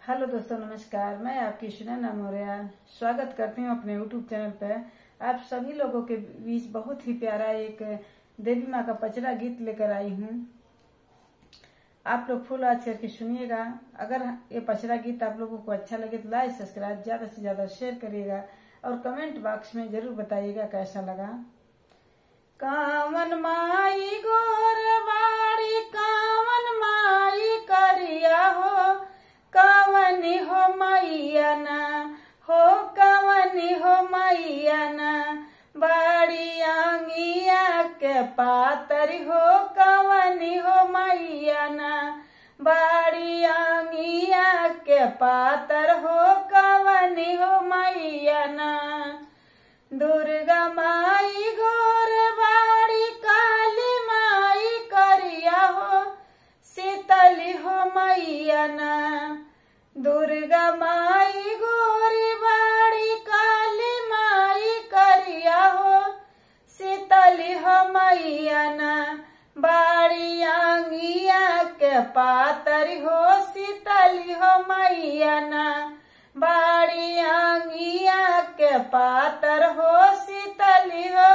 Hello दोस्तों, नमस्कार। मैं आपकी सुनैना मौर्य स्वागत करती हूँ अपने यूट्यूब चैनल पर। आप सभी लोगों के बीच बहुत ही प्यारा एक देवी माँ का पचरा गीत लेकर आई हूँ। आप लोग फुल आज करके सुनिएगा। अगर ये पचरा गीत आप लोगों को अच्छा लगे तो लाइक सब्सक्राइब ज्यादा से ज्यादा शेयर करिएगा और कमेंट बॉक्स में जरूर बताइएगा कैसा लगा। कावन माई गोरवाड़ी कावन माई करिया हो, कवनी हो मैया ना हो, कवनी हो मैया ना, बाड़ी आंगिया के पातरी हो, कवनी हो मैया ना, बाड़ी आंगिया के पातर हो, कवनी हो मैया ना। दुर्गा माई गोरवाड़ी काली माई करिया हो, शीतली हो मैया ना। दुर्गा माई गोरवाड़ी काली माई करिया हो, शीतली हो मैया ना, बाड़ी आंगिया के पातरी हो, शीतली हो मैया ना, बाड़ी आंगिया के पातर हो, शीतली हो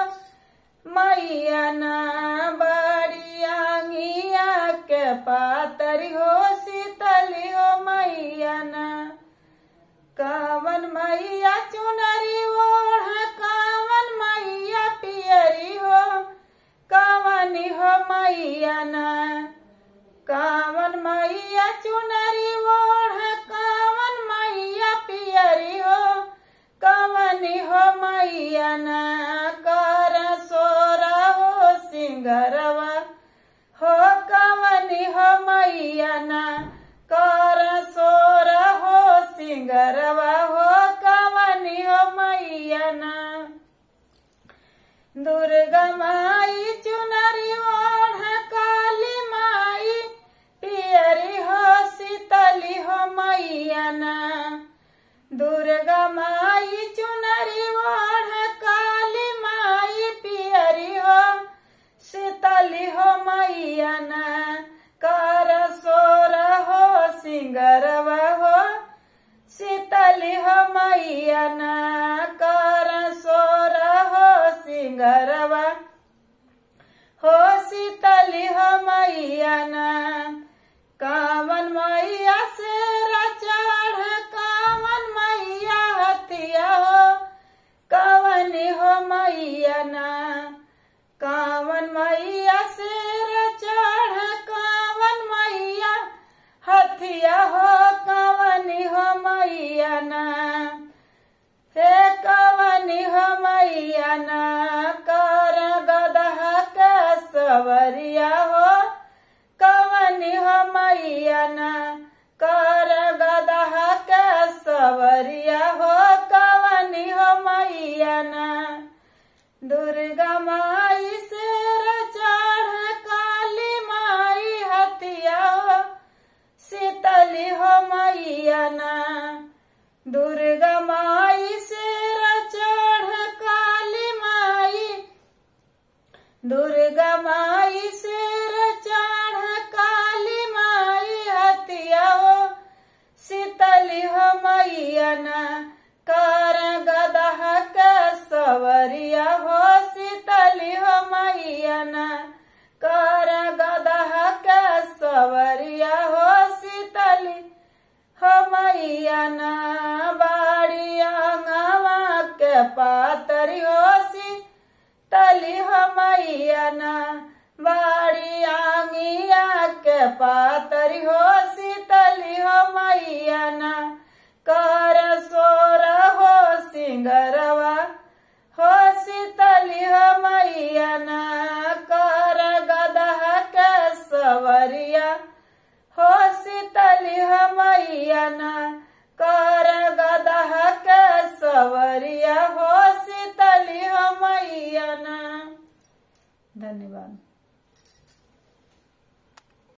मैया ना, बाड़ी आंगिया के पातरी हो, शीतली हो मैया ना। कावन मैया चुनरी ओढ़, कावन मैया पियरी हो, कवनी हो मैया ना। कावन मैया चुनरी ओढ़, कावन मैया पियरी हो, कवनी हो मैया ना। कर सोरा हो सिंगरवा हो, कवनी हो मैया ना, कर सोरा हो सिंगरवा हो, कवनी हो मैया ना। दुर्गा माई चुनरी ओढ़, काली माई पियरी हो, शीतली हो मैया ना। दुर्गा माई चुनरी ओढ़, काली माई पियरी हो, शीतली हो मैया ना। कर सोरा हो सिंगरवा हो, शीतली हो मैया ना, कर सोरा हो सिंगरवा हो, शीतली हो मैया ना। कावन मैया शेरा चढ़, कावन मैया हथिया हो, कवनी हो मैया ना। कावन मैया शेरा चढ़, कावन मैया हथिया हो, कवनी हो मैया ना। हे कवनी हो मैया ना, कर गदहा के सवरिया हो, कवनी हो मैया ना, कर गदहा के सवरिया हो, कवनी हो मैया ना। दुर्गा माई शेर चढ़, काली माई हथिया हो, शीतली हो मैया ना। दुर्गा माई शेर चढ़, काली माई, दुर्गा माई शेर चढ़, काली माई हथिया हो, शीतली हो मैया ना। कर गदहा के सवरिया हो, शीतली हो मैया ना। कर गदहा के सवरिया हो, शीतली हो मैया ना, बाड़ी आंगवा के पातरी हो, शीतली हो मैया ना, बाड़ी आंगिया के पातरी हो, शीतली हो मैया ना। कर सोरा हो सिंगरवा हो, शीतली हो मैया ना, कर गदहा के सवरिया हो, शीतली हो मैया ना, कर गदहा के सवरिया हो, शीतली हो मैया ना। धन्यवाद।